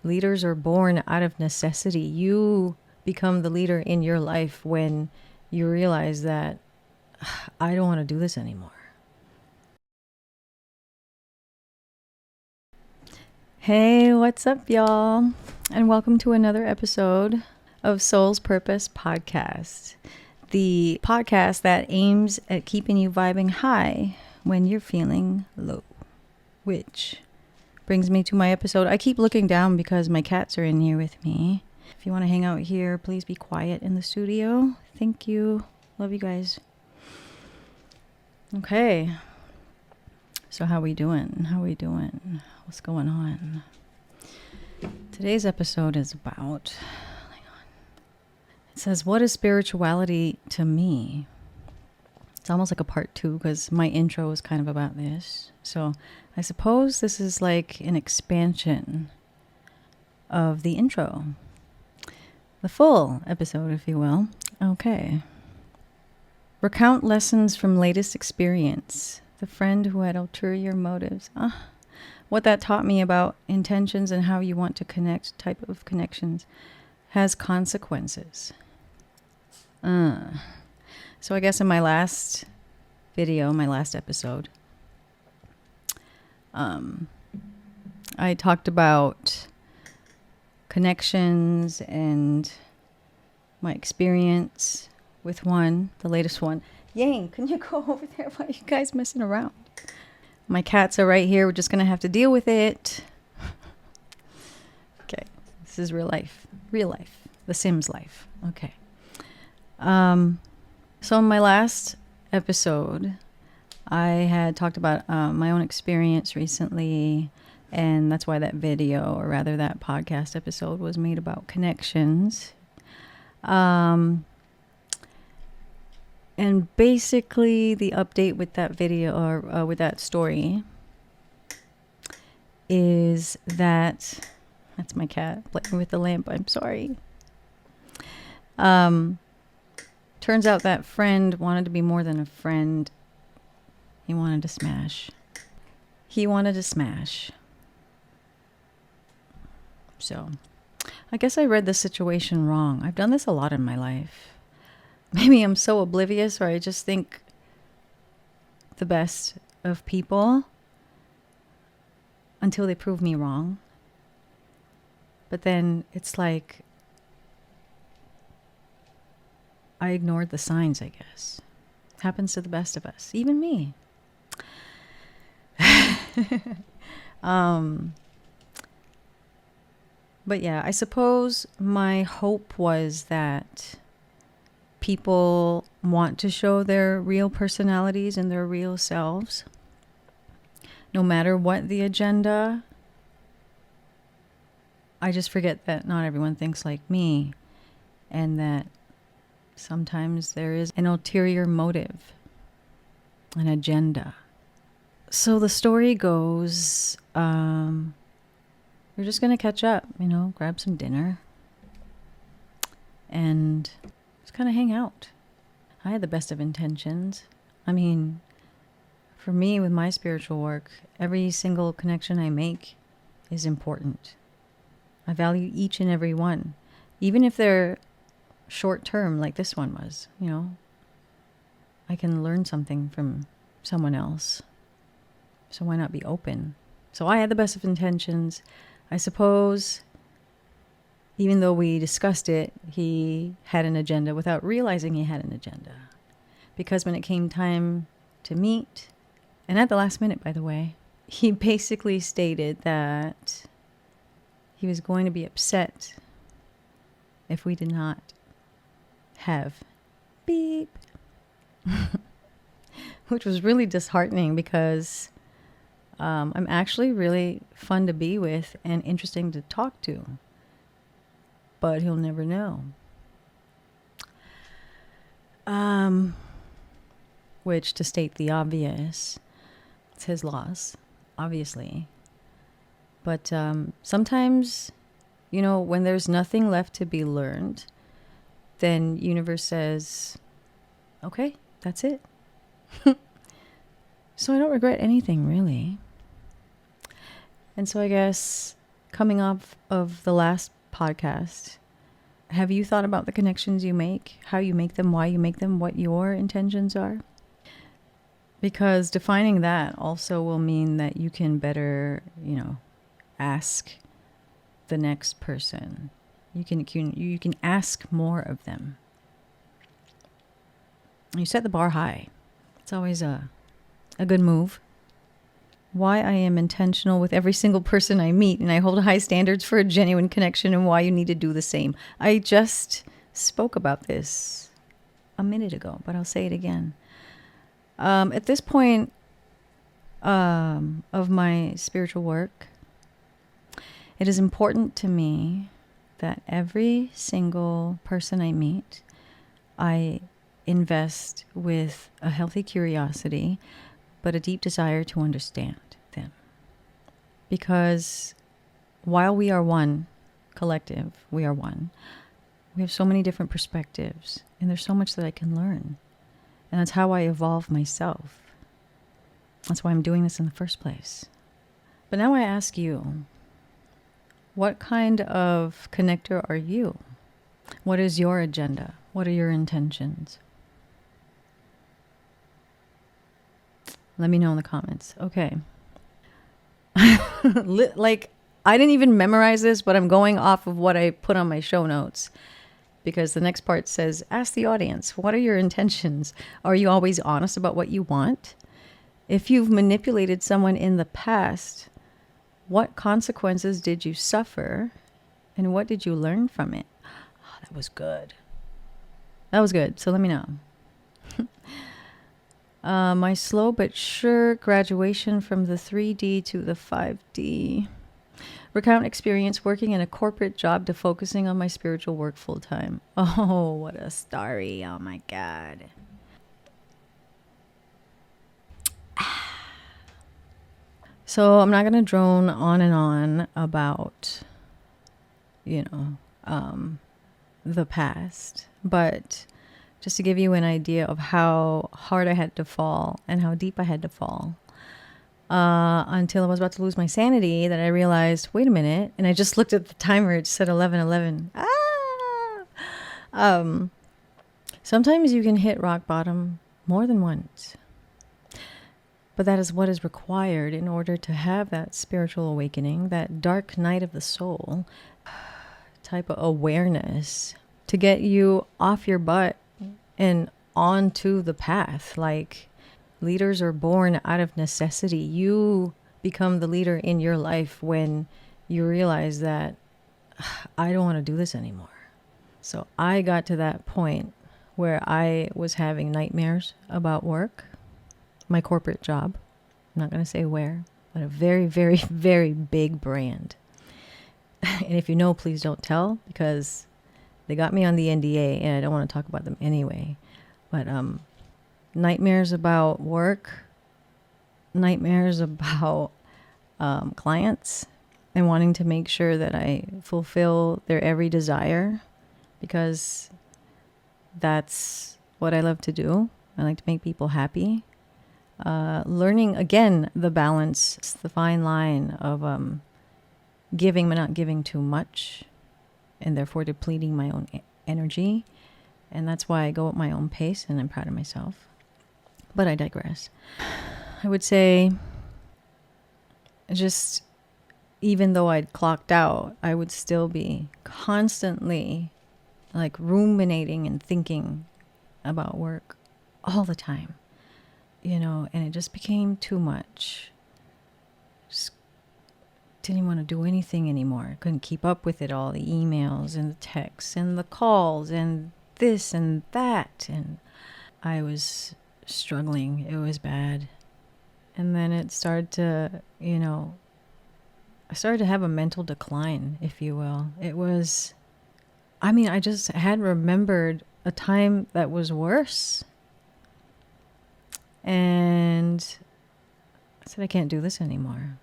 Leaders are born out of necessity. You become the leader in your life when you realize that I don't want to do this anymore. Hey, what's up, y'all? And welcome to another episode of Soul's Purpose Podcast, the podcast that aims at keeping you vibing high when you're feeling low. Which brings me to my episode. I keep looking down because my cats are in here with me. If you want to hang out here, please be quiet in the studio. Thank you. Love you guys. Okay. So how we doing? What's going on? Today's episode is about, it says, what is spirituality to me? It's almost like a part 2 because my intro is kind of about this. So I suppose this is like an expansion of the intro. The full episode, if you will. Okay. Recount lessons from latest experience. The friend who had ulterior motives. What that taught me about intentions and how you want to connect, type of connections, has consequences. So I guess in my last video, my last episode, I talked about connections and my experience with one, the latest one. Yang, can you go over there? Why are you guys messing around? My cats are right here. We're just going to have to deal with it. Okay. This is real life. Real life. The Sims life. Okay. So in my last episode, I had talked about my own experience recently, and that's why that video, or rather that podcast episode, was made about connections. And basically the update with that video, or with that story, is that, that's my cat playing with the lamp, I'm sorry. Turns out that friend wanted to be more than a friend. He wanted to smash. So, I guess I read the situation wrong. I've done this a lot in my life. Maybe I'm so oblivious, or I just think the best of people until they prove me wrong. But then it's like I ignored the signs, I guess. Happens to the best of us, even me. But yeah, I suppose my hope was that people want to show their real personalities and their real selves, no matter what the agenda. I just forget that not everyone thinks like me, and that sometimes there is an ulterior motive, an agenda. So the story goes, we're just going to catch up, grab some dinner and just kind of hang out. I had the best of intentions. I mean, for me, with my spiritual work, every single connection I make is important. I value each and every one, even if they're short term, like this one was. I can learn something from someone else. So why not be open? So I had the best of intentions. I suppose, even though we discussed it, he had an agenda without realizing he had an agenda. Because when it came time to meet, and at the last minute, by the way, he basically stated that he was going to be upset if we did not have beep. Which was really disheartening because I'm actually really fun to be with and interesting to talk to. But he'll never know. Which, to state the obvious, it's his loss, obviously. But sometimes, when there's nothing left to be learned, then universe says, okay, that's it. So I don't regret anything, really. And so I guess coming off of the last podcast, have you thought about the connections you make, how you make them, why you make them, what your intentions are? Because defining that also will mean that you can better, ask the next person. You can ask more of them. You set the bar high. It's always a good move. Why I am intentional with every single person I meet, and I hold high standards for a genuine connection, and why you need to do the same. I just spoke about this a minute ago, but I'll say it again. At this point of my spiritual work, it is important to me that every single person I meet, I invest with a healthy curiosity, but a deep desire to understand them. Because while we are one collective, we are one, we have so many different perspectives, and there's so much that I can learn. And that's how I evolve myself. That's why I'm doing this in the first place. But now I ask you, what kind of connector are you? What is your agenda? What are your intentions? Let me know in the comments. Okay. Like, I didn't even memorize this, but I'm going off of what I put on my show notes. Because the next part says, ask the audience, what are your intentions? Are you always honest about what you want? If you've manipulated someone in the past, what consequences did you suffer? And what did you learn from it? Oh, that was good. That was good. So let me know. My slow but sure graduation from the 3D to the 5D. Recount experience working in a corporate job to focusing on my spiritual work full time. Oh, what a story. Oh my God. So I'm not going to drone on and on about, the past, but just to give you an idea of how hard I had to fall and how deep I had to fall. Until I was about to lose my sanity, that I realized, wait a minute. And I just looked at the timer. It said 11:11. Sometimes you can hit rock bottom more than once. But that is what is required in order to have that spiritual awakening, that dark night of the soul type of awareness to get you off your butt and onto the path. Like, leaders are born out of necessity. You become the leader in your life when you realize that I don't want to do this anymore. So I got to that point where I was having nightmares about work, my corporate job. I'm not going to say where, but a very, very, very big brand. And if you know, please don't tell, because they got me on the NDA and I don't want to talk about them anyway. But nightmares about work, nightmares about clients, and wanting to make sure that I fulfill their every desire, because that's what I love to do. I like to make people happy. Learning, again, the balance, the fine line of giving but not giving too much, and therefore depleting my own energy. And that's why I go at my own pace, and I'm proud of myself. But I digress. I would say, just even though I'd clocked out, I would still be constantly like ruminating and thinking about work all the time, and it just became too much. Just didn't want to do anything anymore. Couldn't keep up with it all, the emails and the texts and the calls and this and that. And I was struggling. It was bad. And then it started to, I started to have a mental decline, if you will. It was, I just had remembered a time that was worse. And I said, I can't do this anymore.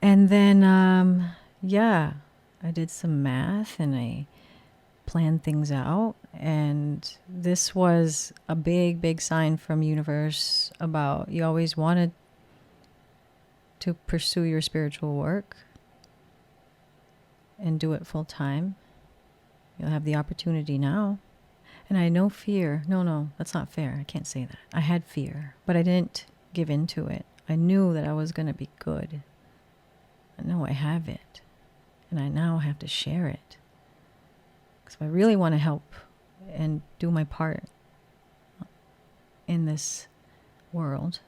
And then, I did some math and I planned things out. And this was a big, big sign from universe about you always wanted to pursue your spiritual work. and do it full time. You'll have the opportunity now. And I know fear. No, that's not fair. I can't say that. I had fear, but I didn't give into it. I knew that I was going to be good. I know I have it. And I now have to share it. Because if I really want to help and do my part in this world,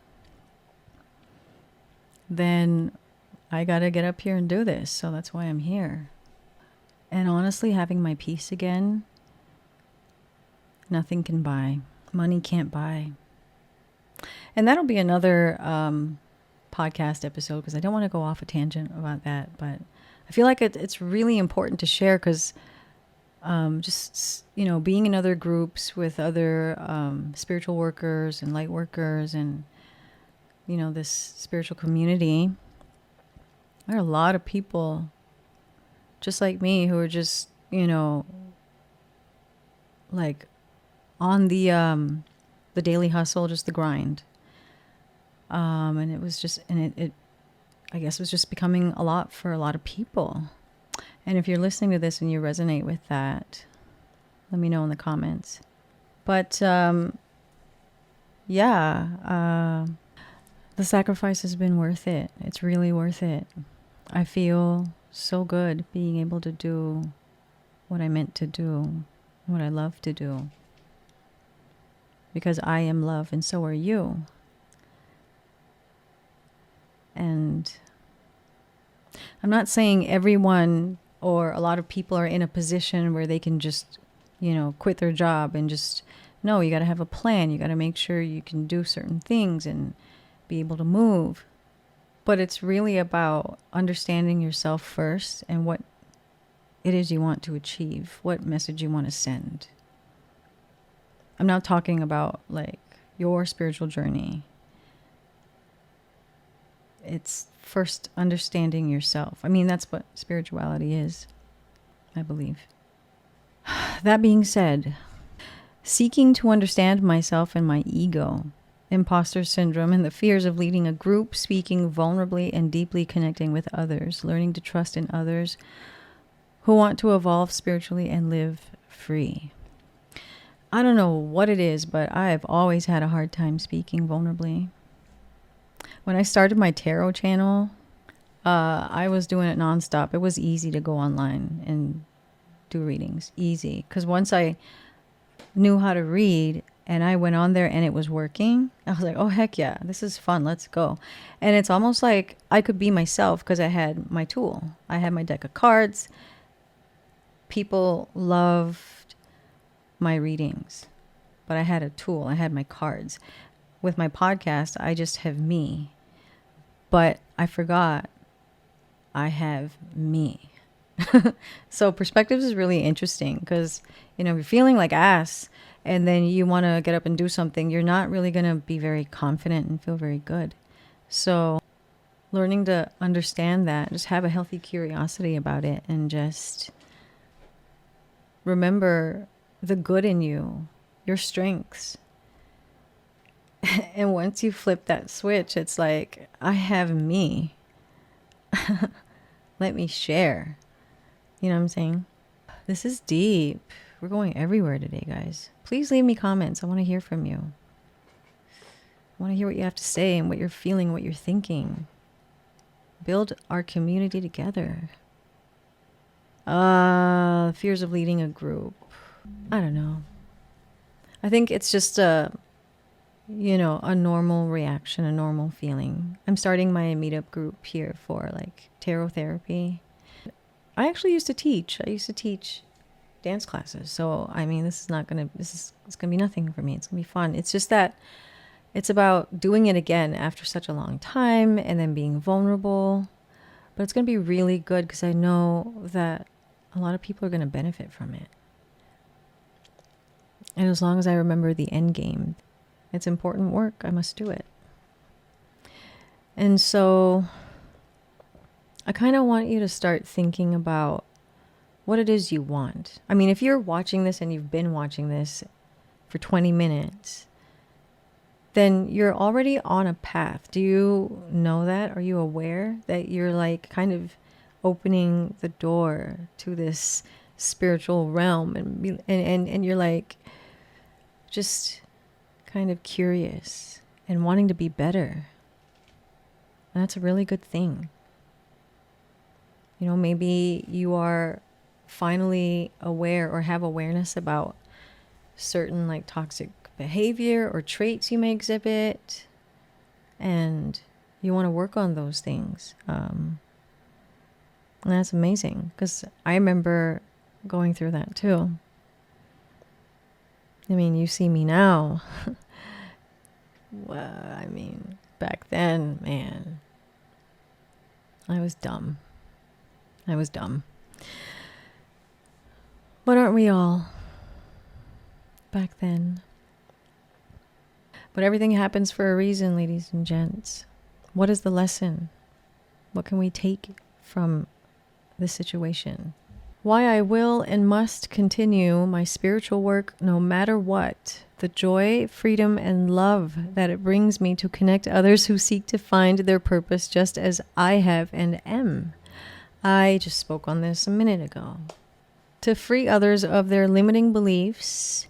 then I got to get up here and do this. So that's why I'm here. And honestly, having my peace again, nothing can buy. Money can't buy. And that'll be another podcast episode, because I don't want to go off a tangent about that. But I feel like it's really important to share, because just, being in other groups with other spiritual workers and light workers and, this spiritual community, there are a lot of people just like me who are just, like on the daily hustle, just the grind. And it was just, and it I guess was just becoming a lot for a lot of people. And if you're listening to this and you resonate with that, let me know in the comments. But the sacrifice has been worth it. It's really worth it. I feel so good being able to do what I meant to do, what I love to do. Because I am love and so are you. And I'm not saying everyone or a lot of people are in a position where they can just, quit their job and just, no, you got to have a plan. You got to make sure you can do certain things and be able to move. But it's really about understanding yourself first and what it is you want to achieve, what message you want to send. I'm not talking about like your spiritual journey. It's first understanding yourself. I mean, that's what spirituality is, I believe. That being said, seeking to understand myself and my ego, imposter syndrome, and the fears of leading a group, speaking vulnerably and deeply connecting with others, learning to trust in others who want to evolve spiritually and live free. I don't know what it is, but I've always had a hard time speaking vulnerably. When I started my tarot channel, I was doing it nonstop. It was easy to go online and do readings. Easy. Because once I knew how to read and I went on there and it was working, I was like, oh, heck yeah, this is fun. Let's go. And it's almost like I could be myself because I had my tool. I had my deck of cards. People loved my readings, but I had a tool. I had my cards. With my podcast, I just have me. But I forgot I have me. So perspectives is really interesting because, if you're feeling like ass and then you want to get up and do something, you're not really going to be very confident and feel very good. So learning to understand that, just have a healthy curiosity about it and just remember the good in you, your strengths. And once you flip that switch, it's like, I have me. Let me share. You know what I'm saying? This is deep. We're going everywhere today, guys. Please leave me comments. I want to hear from you. I want to hear what you have to say and what you're feeling, what you're thinking. Build our community together. Fears of leading a group. I don't know. I think it's just a normal reaction, a normal feeling. I'm starting my meetup group here for like tarot therapy. I actually used to teach. I used to teach dance classes. So, I mean, it's going to be nothing for me. It's going to be fun. It's just that it's about doing it again after such a long time and then being vulnerable. But it's going to be really good because I know that a lot of people are going to benefit from it. And as long as I remember the end game, it's important work. I must do it. And so I kind of want you to start thinking about what it is you want. I mean, if you're watching this and you've been watching this for 20 minutes, then you're already on a path. Do you know that? Are you aware that you're like kind of opening the door to this spiritual realm, and you're like just kind of curious and wanting to be better. And that's a really good thing. You know, maybe you are finally aware or have awareness about certain like toxic behavior or traits you may exhibit, and you want to work on those things. And that's amazing, because I remember going through that too. I mean, you see me now. Well, I mean, back then, man, I was dumb. I was dumb. But aren't we all? Back then. But everything happens for a reason, ladies and gents. What is the lesson? What can we take from this situation? Why I will and must continue my spiritual work no matter what. The joy, freedom, and love that it brings me to connect others who seek to find their purpose just as I have and am. I just spoke on this a minute ago. To free others of their limiting beliefs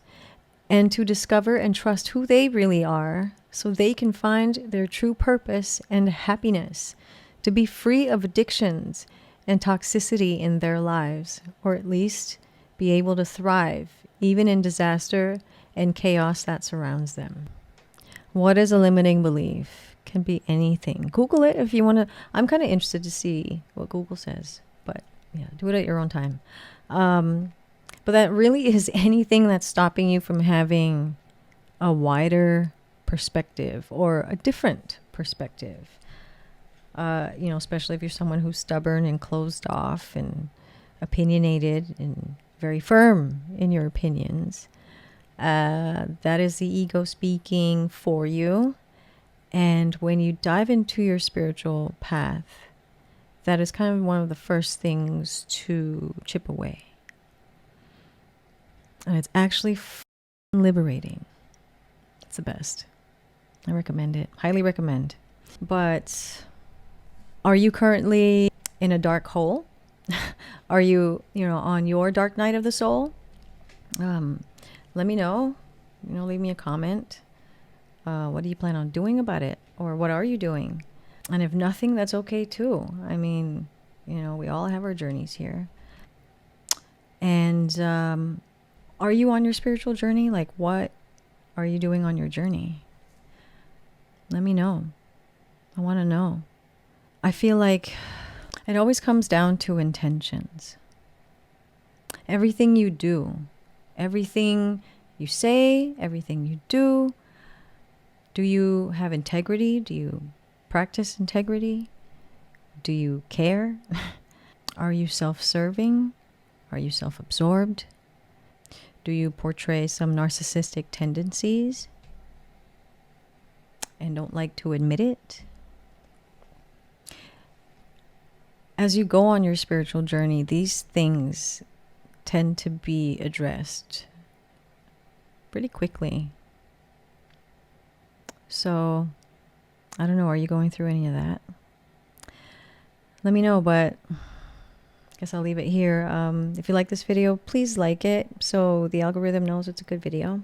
and to discover and trust who they really are so they can find their true purpose and happiness. To be free of addictions and toxicity in their lives, or at least be able to thrive even in disaster and chaos that surrounds them. What is a limiting belief? Can be anything. Google it if you want to. I'm kind of interested to see what Google says, but yeah, do it at your own time. But that really is anything that's stopping you from having a wider perspective or a different perspective. You know, especially if you're someone who's stubborn and closed off and opinionated and very firm in your opinions. That is the ego speaking for you. And when you dive into your spiritual path, that is kind of one of the first things to chip away. And it's actually liberating. It's the best. I recommend it. Highly recommend. But are you currently in a dark hole? Are you, on your dark night of the soul? Let me know. Leave me a comment. What do you plan on doing about it? Or what are you doing? And if nothing, that's okay too. I mean, we all have our journeys here. And are you on your spiritual journey? Like, what are you doing on your journey? Let me know. I want to know. I feel like it always comes down to intentions. Everything you do, everything you say, everything you do you have integrity? Do you practice integrity? Do you care? Are you self-serving? Are you self-absorbed? Do you portray some narcissistic tendencies and don't like to admit it? As you go on your spiritual journey, these things tend to be addressed pretty quickly. So, I don't know, are you going through any of that? Let me know, but I guess I'll leave it here. If you like this video, please like it so the algorithm knows it's a good video.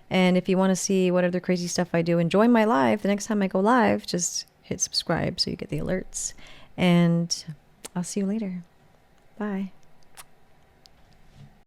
And if you want to see what other crazy stuff I do and join my live, the next time I go live, just hit subscribe so you get the alerts. And I'll see you later. Bye.